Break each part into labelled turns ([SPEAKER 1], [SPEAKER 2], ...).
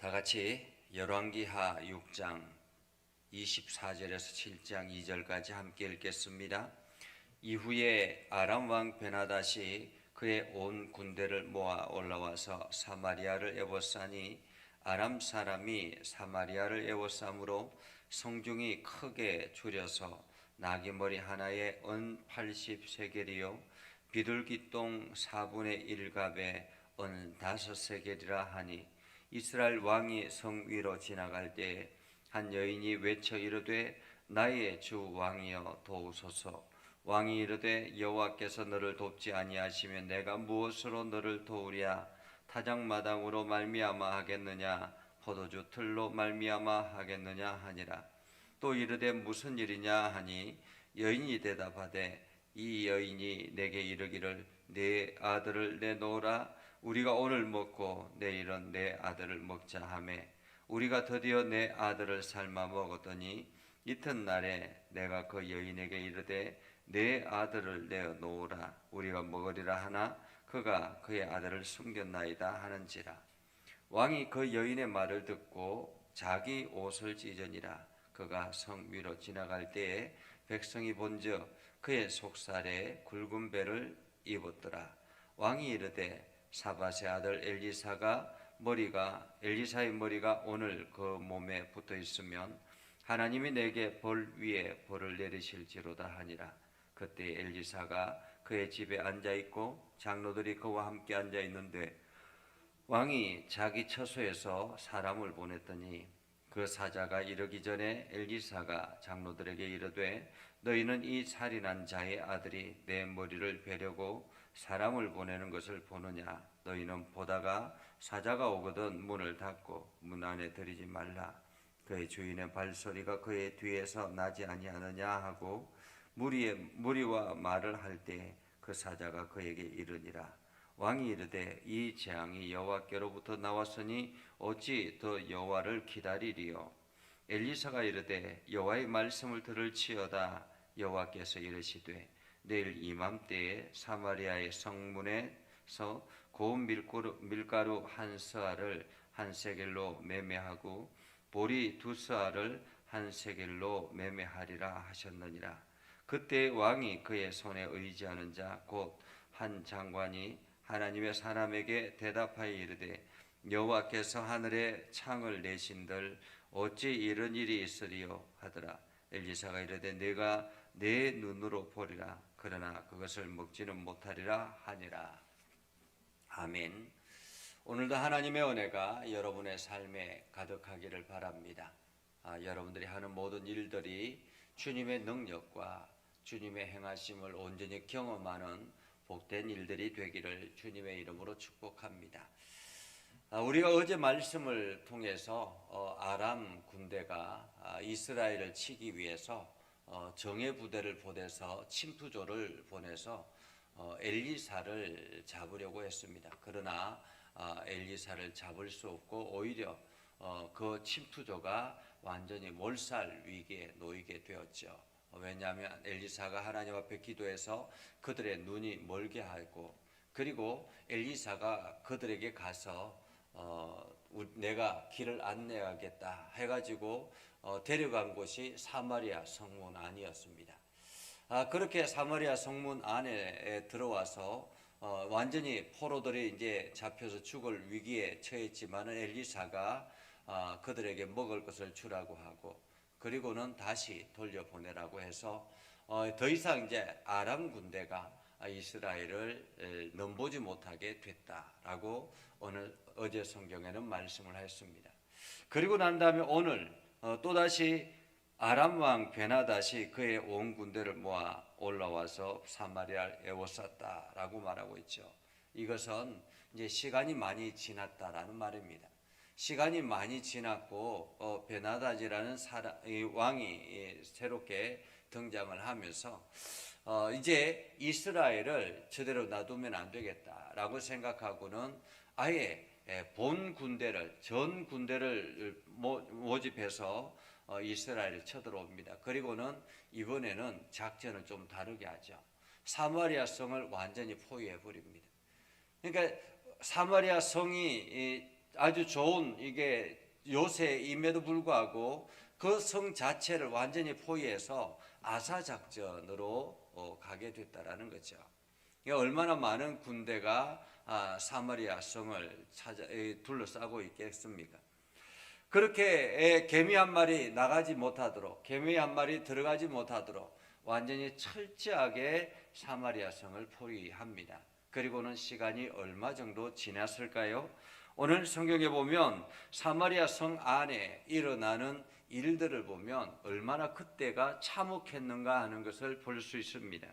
[SPEAKER 1] 다 같이 열왕기하 6장 24절에서 7장 2절까지 함께 읽겠습니다. 이후에 아람 왕 베나닷이 그의 온 군대를 모아 올라와서 사마리아를 에워싸니 아람 사람이 사마리아를 에워싸므로 성중이 크게 줄여서 나귀머리 하나에 은 80세겔이요 비둘기똥 4분의 1갑에 은 5세겔이라 하니 이스라엘 왕이 성 위로 지나갈 때에 한 여인이 외쳐 이르되 나의 주 왕이여 도우소서. 왕이 이르되 여호와께서 너를 돕지 아니하시면 내가 무엇으로 너를 도우랴? 타작마당으로 말미암아 하겠느냐? 포도주 틀로 말미암아 하겠느냐 하니라. 또 이르되 무슨 일이냐 하니 여인이 대답하되 이 여인이 내게 이르기를 내 아들을 내놓으라. 우리가 오늘 먹고 내일은 내 아들을 먹자 하매 우리가 드디어 내 아들을 삶아 먹었더니 이튿날에 내가 그 여인에게 이르되 내 아들을 내어놓으라. 우리가 먹으리라 하나 그가 그의 아들을 숨겼나이다 하는지라. 왕이 그 여인의 말을 듣고 자기 옷을 찢으니라. 그가 성 위로 지나갈 때에 백성이 본즉 그의 속살에 굵은 배를 입었더라. 왕이 이르되 사밧의 아들 엘리사의 머리가 오늘 그 몸에 붙어 있으면 하나님이 내게 벌 위에 벌을 내리실지로다 하니라. 그때 엘리사가 그의 집에 앉아 있고 장로들이 그와 함께 앉아 있는데 왕이 자기 처소에서 사람을 보냈더니 그 사자가 이르기 전에 엘리사가 장로들에게 이르되 너희는 이 살인한 자의 아들이 내 머리를 베려고 사람을 보내는 것을 보느냐? 너희는 보다가 사자가 오거든 문을 닫고 문 안에 들이지 말라. 그의 주인의 발소리가 그의 뒤에서 나지 아니하느냐 하고 무리와 말을 할 때 그 사자가 그에게 이르니라. 왕이 이르되 이 재앙이 여호와께로부터 나왔으니 어찌 더 여호와를 기다리리요? 엘리사가 이르되 여호와의 말씀을 들을지어다. 여호와께서 이르시되 내일 이맘때에 사마리아의 성문에서 고운 밀가루 한 스아를 한 세겔로 매매하고 보리 2스아를 한 세겔로 매매하리라 하셨느니라. 그때 왕이 그의 손에 의지하는 자 곧 한 장관이 하나님의 사람에게 대답하여 이르되 여호와께서 하늘에 창을 내신들 어찌 이런 일이 있으리요 하더라. 엘리사가 이르되 내가 내 눈으로 보리라. 그러나 그것을 먹지는 못하리라 하니라. 아멘. 오늘도 하나님의 은혜가 여러분의 삶에 가득하기를 바랍니다. 여러분들이 하는 모든 일들이 주님의 능력과 주님의 행하심을 온전히 경험하는 복된 일들이 되기를 주님의 이름으로 축복합니다. 우리가 어제 말씀을 통해서 아람 군대가 이스라엘을 치기 위해서 정예 부대를 보내서 침투조를 보내서 엘리사를 잡으려고 했습니다. 그러나 엘리사를 잡을 수 없고 오히려 그 침투조가 완전히 몰살 위기에 놓이게 되었죠. 왜냐하면 엘리사가 하나님 앞에 기도해서 그들의 눈이 멀게 하고 그리고 엘리사가 그들에게 가서 내가 길을 안내하겠다 해가지고 데려간 곳이 사마리아 성문 안이었습니다. 그렇게 사마리아 성문 안에 들어와서 완전히 포로들이 이제 잡혀서 죽을 위기에 처했지만은 엘리사가 그들에게 먹을 것을 주라고 하고 그리고는 다시 돌려보내라고 해서 더 이상 이제 아람 군대가 이스라엘을 넘보지 못하게 됐다라고 어제 성경에는 말씀을 했습니다. 그리고 난 다음에 오늘 또다시 아람 왕 베나닷이 그의 온 군대를 모아 올라와서 사마리아를 에워쌌다라고 말하고 있죠. 이것은 이제 시간이 많이 지났다라는 말입니다. 시간이 많이 지났고 베나닷이라는 왕이 새롭게 등장을 하면서 이제 이스라엘을 저대로 놔두면 안 되겠다라고 생각하고는 아예 전 군대를 모집해서 이스라엘을 쳐들어옵니다. 그리고는 이번에는 작전을 좀 다르게 하죠. 사마리아 성을 완전히 포위해 버립니다. 그러니까 사마리아 성이 아주 좋은 이게 요새임에도 불구하고 그 성 자체를 완전히 포위해서 아사 작전으로 가게 됐다라는 거죠. 얼마나 많은 군대가 사마리아 성을 둘러싸고 있겠습니까? 그렇게 개미 한 마리 나가지 못하도록, 개미 한 마리 들어가지 못하도록 완전히 철저하게 사마리아 성을 포위합니다. 그리고는 시간이 얼마 정도 지났을까요? 오늘 성경에 보면 사마리아 성 안에 일어나는 일들을 보면 얼마나 그때가 참혹했는가 하는 것을 볼 수 있습니다.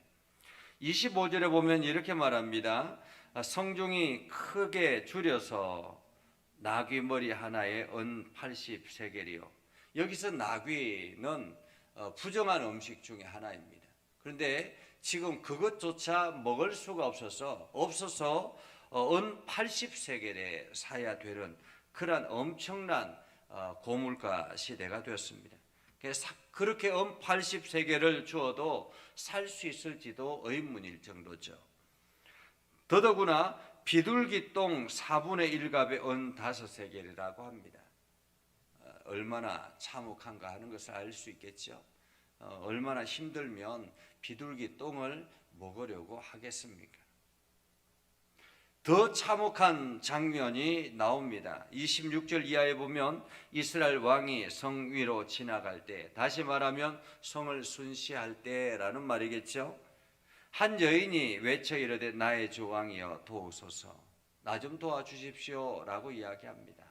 [SPEAKER 1] 25절에 보면 이렇게 말합니다. 성중이 크게 줄여서 나귀 머리 하나에 은 80세겔이요. 여기서 나귀는 부정한 음식 중에 하나입니다. 그런데 지금 그것조차 먹을 수가 없어서 은 80세겔에 사야 되는 그런 엄청난 고물가 시대가 되었습니다. 그렇게 은 80세겔을 주어도 살 수 있을지도 의문일 정도죠. 더더구나 비둘기 똥 4분의 1갑에 은 5세겔이라고 합니다. 얼마나 참혹한가 하는 것을 알 수 있겠죠. 얼마나 힘들면 비둘기 똥을 먹으려고 하겠습니까? 더 참혹한 장면이 나옵니다. 26절 이하에 보면 이스라엘 왕이 성 위로 지나갈 때, 다시 말하면 성을 순시할 때라는 말이겠죠. 한 여인이 외쳐 이르되 나의 주 왕이여 도우소서, 나 좀 도와주십시오 라고 이야기합니다.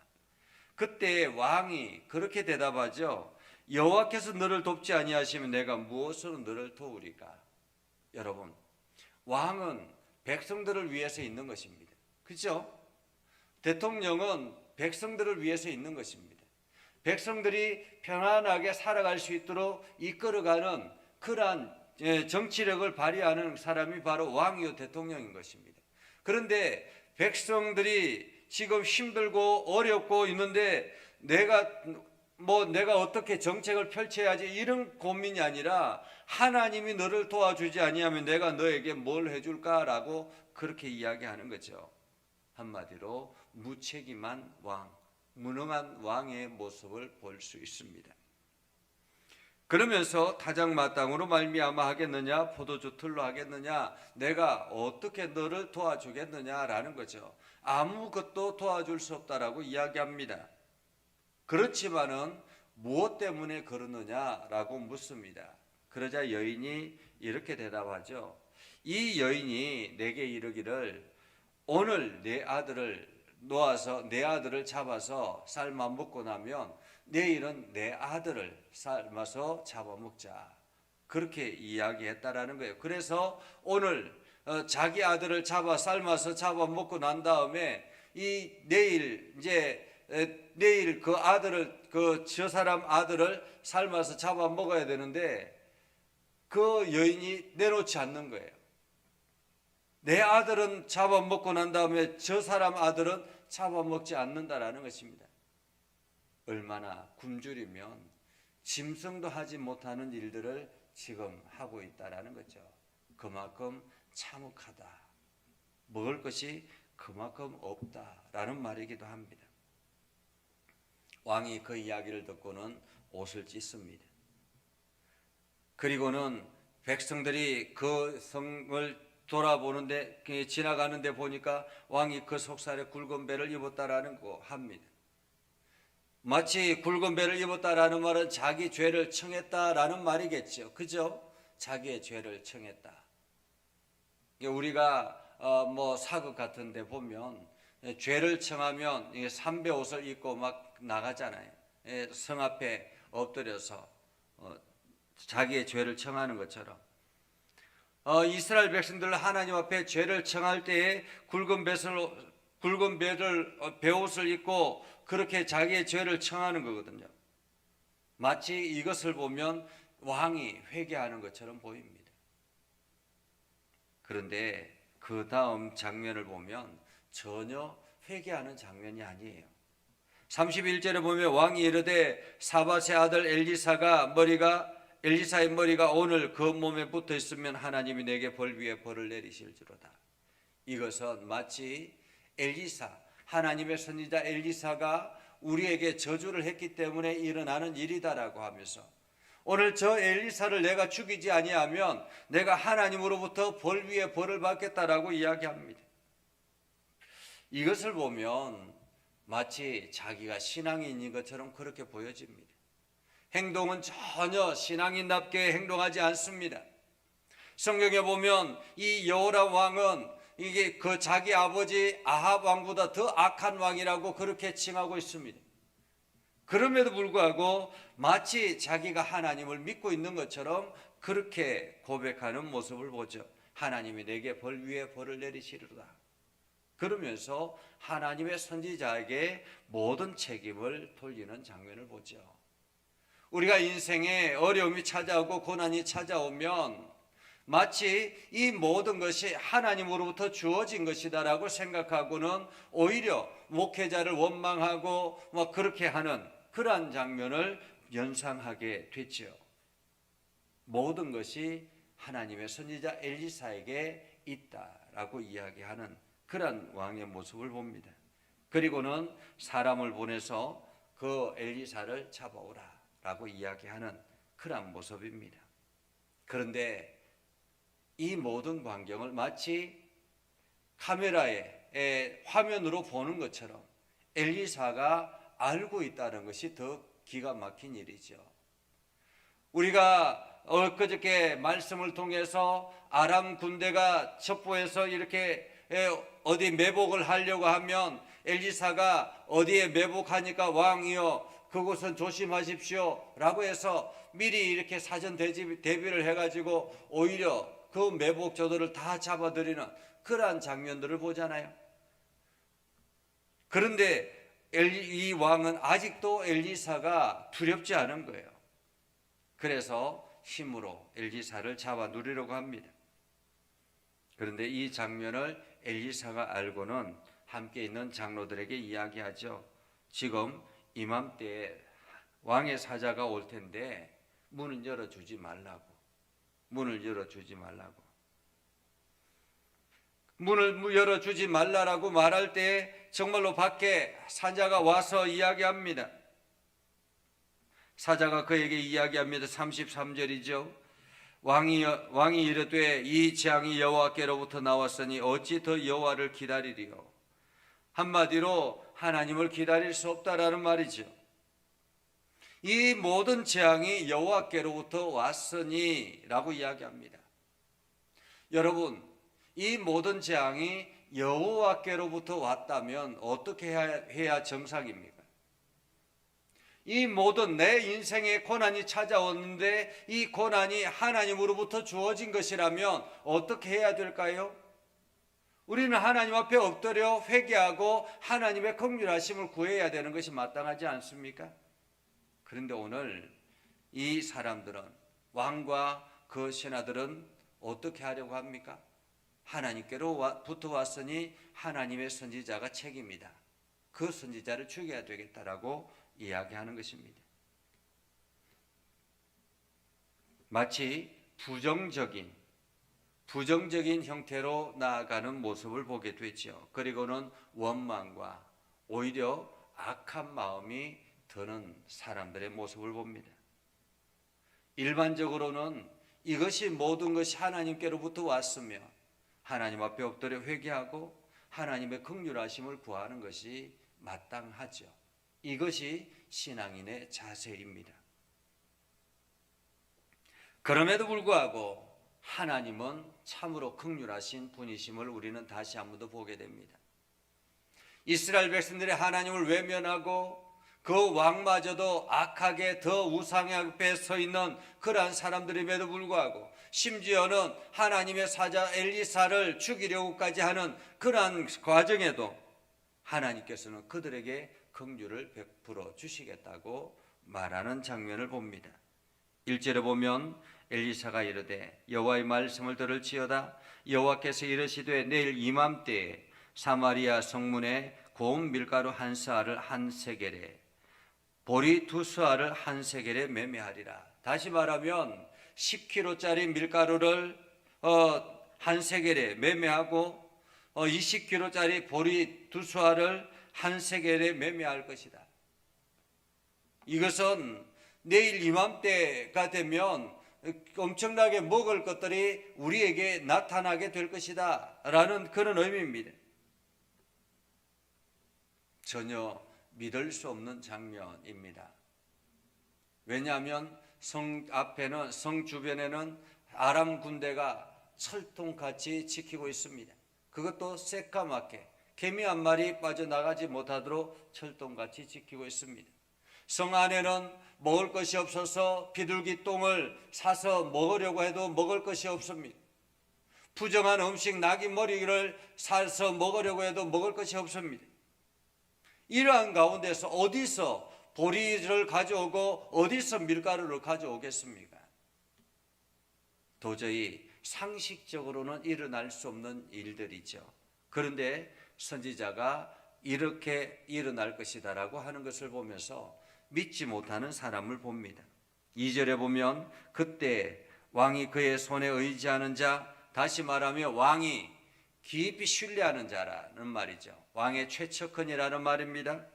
[SPEAKER 1] 그때 왕이 그렇게 대답하죠. 여호와께서 너를 돕지 아니하시면 내가 무엇으로 너를 도우리까? 여러분, 왕은 백성들을 위해서 있는 것입니다. 그렇죠? 대통령은 백성들을 위해서 있는 것입니다. 백성들이 편안하게 살아갈 수 있도록 이끌어가는 그러한 정치력을 발휘하는 사람이 바로 왕이요 대통령인 것입니다. 그런데 백성들이 지금 힘들고 어렵고 있는데 내가 어떻게 정책을 펼쳐야지 이런 고민이 아니라 하나님이 너를 도와주지 아니하면 내가 너에게 뭘 해줄까라고 그렇게 이야기하는 거죠. 한마디로 무책임한 왕, 무능한 왕의 모습을 볼 수 있습니다. 그러면서 타작마땅으로 말미암아 하겠느냐, 포도주 틀로 하겠느냐, 내가 어떻게 너를 도와주겠느냐라는 거죠. 아무것도 도와줄 수 없다라고 이야기합니다. 그렇지만은 무엇 때문에 그러느냐라고 묻습니다. 그러자 여인이 이렇게 대답하죠. 이 여인이 내게 이르기를 오늘 내 아들을 잡아서 삶아 먹고 나면 내일은 내 아들을 삶아서 잡아먹자. 그렇게 이야기했다라는 거예요. 그래서 오늘 자기 아들을 삶아서 잡아먹고 난 다음에 내일 그 아들을 저 사람 아들을 삶아서 잡아먹어야 되는데 그 여인이 내놓지 않는 거예요. 내 아들은 잡아먹고 난 다음에 저 사람 아들은 잡아먹지 않는다라는 것입니다. 얼마나 굶주리면 짐승도 하지 못하는 일들을 지금 하고 있다라는 거죠. 그만큼 참혹하다. 먹을 것이 그만큼 없다라는 말이기도 합니다. 왕이 그 이야기를 듣고는 옷을 찢습니다. 그리고는 백성들이 그 성을 돌아보는데 지나가는데 보니까 왕이 그 속살에 굵은 배를 입었다라는 거 합니다. 마치 굵은 배를 입었다라는 말은 자기 죄를 청했다라는 말이겠죠. 그죠? 자기의 죄를 청했다. 우리가 사극 같은 데 보면 죄를 청하면 삼배 옷을 입고 막 나가잖아요. 성 앞에 엎드려서 자기의 죄를 청하는 것처럼 이스라엘 백성들 하나님 앞에 죄를 청할 때에 굵은 베옷을 입고 그렇게 자기의 죄를 청하는 거거든요. 마치 이것을 보면 왕이 회개하는 것처럼 보입니다. 그런데 그 다음 장면을 보면 전혀 회개하는 장면이 아니에요. 31절에 보면 왕이 이르되 사밧의 아들 엘리사의 머리가 오늘 그 몸에 붙어 있으면 하나님이 내게 벌 위에 벌을 내리실지로다. 이것은 마치 엘리사 하나님의 선지자 엘리사가 우리에게 저주를 했기 때문에 일어나는 일이다라고 하면서 오늘 저 엘리사를 내가 죽이지 아니하면 내가 하나님으로부터 벌 위에 벌을 받겠다라고 이야기합니다. 이것을 보면 마치 자기가 신앙인인 것처럼 그렇게 보여집니다. 행동은 전혀 신앙인답게 행동하지 않습니다. 성경에 보면 이 여호람 왕은 이게 그 자기 아버지 아합 왕보다 더 악한 왕이라고 그렇게 칭하고 있습니다. 그럼에도 불구하고 마치 자기가 하나님을 믿고 있는 것처럼 그렇게 고백하는 모습을 보죠. 하나님이 내게 벌 위에 벌을 내리시리로다. 그러면서 하나님의 선지자에게 모든 책임을 돌리는 장면을 보죠. 우리가 인생에 어려움이 찾아오고 고난이 찾아오면 마치 이 모든 것이 하나님으로부터 주어진 것이다라고 생각하고는 오히려 목회자를 원망하고 그렇게 하는 그러한 장면을 연상하게 됐죠. 모든 것이 하나님의 선지자 엘리사에게 있다라고 이야기하는 그러한 왕의 모습을 봅니다. 그리고는 사람을 보내서 그 엘리사를 잡아오라라고 이야기하는 그러한 모습입니다. 그런데 이 모든 광경을 마치 카메라에 화면으로 보는 것처럼 엘리사가 알고 있다는 것이 더 기가 막힌 일이죠. 우리가 엊그저께 말씀을 통해서 아람 군대가 첩보해서 이렇게 어디 매복을 하려고 하면 엘리사가 어디에 매복하니까 왕이여 그곳은 조심하십시오 라고 해서 미리 이렇게 사전 대비를 해가지고 오히려 그 매복자들을 다 잡아들이는 그러한 장면들을 보잖아요. 그런데 이 왕은 아직도 엘리사가 두렵지 않은 거예요. 그래서 힘으로 엘리사를 잡아 누리려고 합니다. 그런데 이 장면을 엘리사가 알고는 함께 있는 장로들에게 이야기하죠. 지금 이맘때에 왕의 사자가 올 텐데 문을 열어주지 말라고. 문을 열어주지 말라고. 문을 열어주지 말라라고 말할 때 정말로 밖에 사자가 와서 이야기합니다. 사자가 그에게 이야기합니다. 33절이죠. 왕이 이르되 이 재앙이 여호와께로부터 나왔으니 어찌 더 여호와를 기다리리요. 한마디로 하나님을 기다릴 수 없다라는 말이죠. 이 모든 재앙이 여호와께로부터 왔으니 라고 이야기합니다. 여러분, 이 모든 재앙이 여호와께로부터 왔다면 어떻게 해야 정상입니까? 이 모든 내 인생에 고난이 찾아왔는데 이 고난이 하나님으로부터 주어진 것이라면 어떻게 해야 될까요? 우리는 하나님 앞에 엎드려 회개하고 하나님의 긍휼하심을 구해야 되는 것이 마땅하지 않습니까? 그런데 오늘 이 사람들은, 왕과 그 신하들은 어떻게 하려고 합니까? 하나님께로부터 왔으니 하나님의 선지자가 책임이다. 그 선지자를 죽여야 되겠다라고 이야기하는 것입니다. 마치 부정적인 형태로 나아가는 모습을 보게 되죠. 그리고는 원망과 오히려 악한 마음이 드는 사람들의 모습을 봅니다. 일반적으로는 이것이 모든 것이 하나님께로부터 왔으며 하나님 앞에 엎드려 회개하고 하나님의 긍휼하심을 구하는 것이 마땅하죠. 이것이 신앙인의 자세입니다. 그럼에도 불구하고 하나님은 참으로 긍휼하신 분이심을 우리는 다시 한 번 더 보게 됩니다. 이스라엘 백성들이 하나님을 외면하고 그 왕마저도 악하게 더 우상 앞에 서 있는 그러한 사람들임에도 불구하고 심지어는 하나님의 사자 엘리사를 죽이려고까지 하는 그러한 과정에도 하나님께서는 그들에게 긍휼을 베풀어 주시겠다고 말하는 장면을 봅니다. 1절에 보면 엘리사가 이르되 여호와의 말씀을 들을지어다. 여호와께서 이르시되 내일 이맘때에 사마리아 성문에 고운 밀가루 한 스아를 한 세겔에 보리 두 스아를 한 세겔에 매매하리라. 다시 말하면 10kg짜리 밀가루를 한 세겔에 매매하고 20kg짜리 보리 두 스아를 한 세겔에 매매할 것이다. 이것은 내일 이맘때가 되면 엄청나게 먹을 것들이 우리에게 나타나게 될 것이다 라는 그런 의미입니다. 전혀 믿을 수 없는 장면입니다. 왜냐하면 성 앞에는, 성 주변에는 아람 군대가 철통같이 지키고 있습니다. 그것도 새까맣게 개미 한 마리 빠져나가지 못하도록 철통같이 지키고 있습니다. 성 안에는 먹을 것이 없어서 비둘기 똥을 사서 먹으려고 해도 먹을 것이 없습니다. 부정한 음식 나귀 머리를 사서 먹으려고 해도 먹을 것이 없습니다. 이러한 가운데서 어디서 보리를 가져오고 어디서 밀가루를 가져오겠습니까? 도저히 상식적으로는 일어날 수 없는 일들이죠. 그런데 선지자가 이렇게 일어날 것이다라고 하는 것을 보면서 믿지 못하는 사람을 봅니다. 2절에 보면 그때 왕이 그의 손에 의지하는 자, 다시 말하면 왕이 깊이 신뢰하는 자라는 말이죠. 왕의 최척헌이라는 말입니다.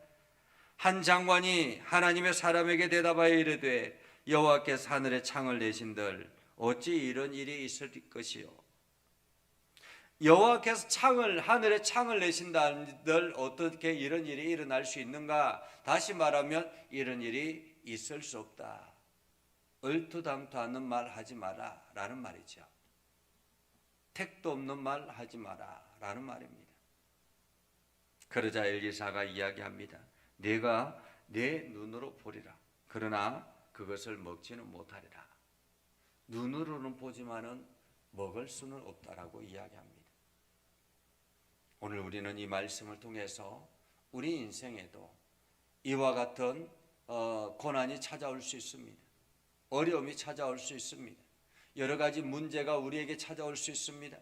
[SPEAKER 1] 한 장관이 하나님의 사람에게 대답하여 이르되 여호와께서 하늘에 창을 내신들 어찌 이런 일이 있을 것이요. 여호와께서 하늘에 창을 내신다는들 어떻게 이런 일이 일어날 수 있는가? 다시 말하면 이런 일이 있을 수 없다. 얼토당토하는 말 하지 마라 라는 말이죠. 택도 없는 말 하지 마라 라는 말입니다. 그러자 엘리사가 이야기합니다. 내가 내 눈으로 보리라. 그러나 그것을 먹지는 못하리라. 눈으로는 보지만은 먹을 수는 없다라고 이야기합니다. 오늘 우리는 이 말씀을 통해서 우리 인생에도 이와 같은 고난이 찾아올 수 있습니다. 어려움이 찾아올 수 있습니다. 여러 가지 문제가 우리에게 찾아올 수 있습니다.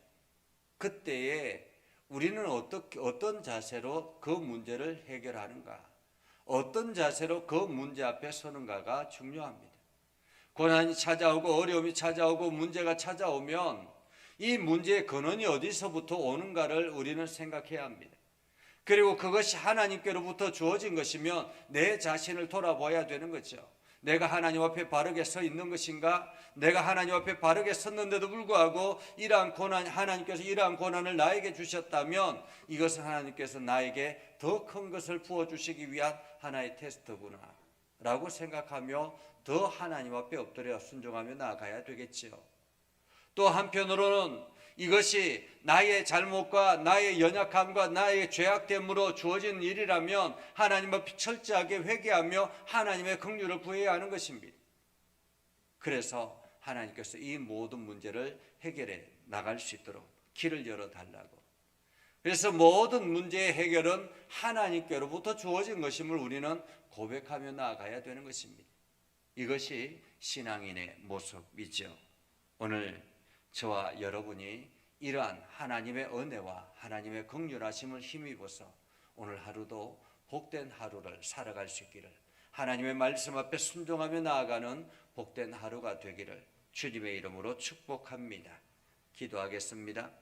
[SPEAKER 1] 그때에 우리는 어떤 자세로 그 문제를 해결하는가, 어떤 자세로 그 문제 앞에 서는가가 중요합니다. 고난이 찾아오고 어려움이 찾아오고 문제가 찾아오면 이 문제의 근원이 어디서부터 오는가를 우리는 생각해야 합니다. 그리고 그것이 하나님께로부터 주어진 것이면 내 자신을 돌아봐야 되는 거죠. 내가 하나님 앞에 바르게 서 있는 것인가? 내가 하나님 앞에 바르게 섰는데도 불구하고 하나님께서 이러한 고난을 나에게 주셨다면 이것은 하나님께서 나에게 더 큰 것을 부어주시기 위한 하나의 테스트구나 라고 생각하며 더 하나님 앞에 엎드려 순종하며 나아가야 되겠지요. 또 한편으로는 이것이 나의 잘못과 나의 연약함과 나의 죄악됨으로 주어진 일이라면 하나님 앞에 철저하게 회개하며 하나님의 긍휼을 구해야 하는 것입니다. 그래서 하나님께서 이 모든 문제를 해결해 나갈 수 있도록 길을 열어달라고. 그래서 모든 문제의 해결은 하나님께로부터 주어진 것임을 우리는 고백하며 나아가야 되는 것입니다. 이것이 신앙인의 모습이죠. 오늘 저와 여러분이 이러한 하나님의 은혜와 하나님의 긍휼하심을 힘입어서 오늘 하루도 복된 하루를 살아갈 수 있기를, 하나님의 말씀 앞에 순종하며 나아가는 복된 하루가 되기를 주님의 이름으로 축복합니다. 기도하겠습니다.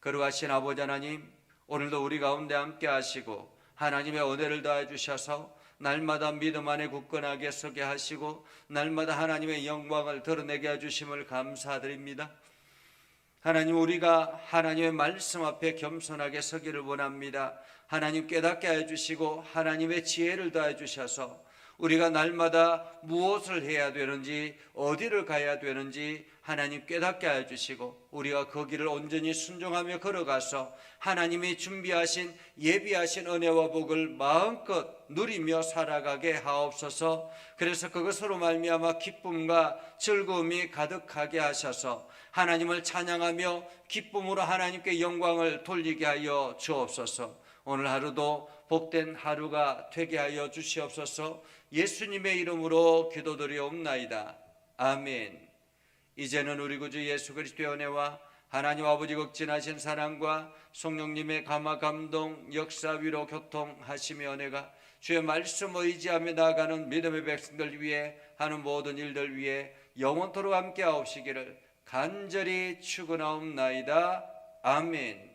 [SPEAKER 1] 거룩하신 아버지 하나님, 오늘도 우리 가운데 함께 하시고 하나님의 은혜를 더해 주셔서 날마다 믿음 안에 굳건하게 서게 하시고 날마다 하나님의 영광을 드러내게 해주심을 감사드립니다. 하나님, 우리가 하나님의 말씀 앞에 겸손하게 서기를 원합니다. 하나님 깨닫게 해주시고 하나님의 지혜를 더해 주셔서 우리가 날마다 무엇을 해야 되는지 어디를 가야 되는지 하나님 깨닫게 해주시고 우리가 그 길을 온전히 순종하며 걸어가서 하나님이 준비하신 예비하신 은혜와 복을 마음껏 누리며 살아가게 하옵소서. 그래서 그것으로 말미암아 기쁨과 즐거움이 가득하게 하셔서 하나님을 찬양하며 기쁨으로 하나님께 영광을 돌리게 하여 주옵소서. 오늘 하루도 복된 하루가 되게 하여 주시옵소서. 예수님의 이름으로 기도드리옵나이다. 아멘. 이제는 우리 구주 예수 그리스도의 은혜와 하나님 아버지 극진하신 사랑과 성령님의 감화 감동 역사 위로 교통하심의 은혜가 주의 말씀 의지하며 나아가는 믿음의 백성들 위해 하는 모든 일들 위해 영원토록 함께 하옵시기를 간절히 축원하옵나이다. 아멘.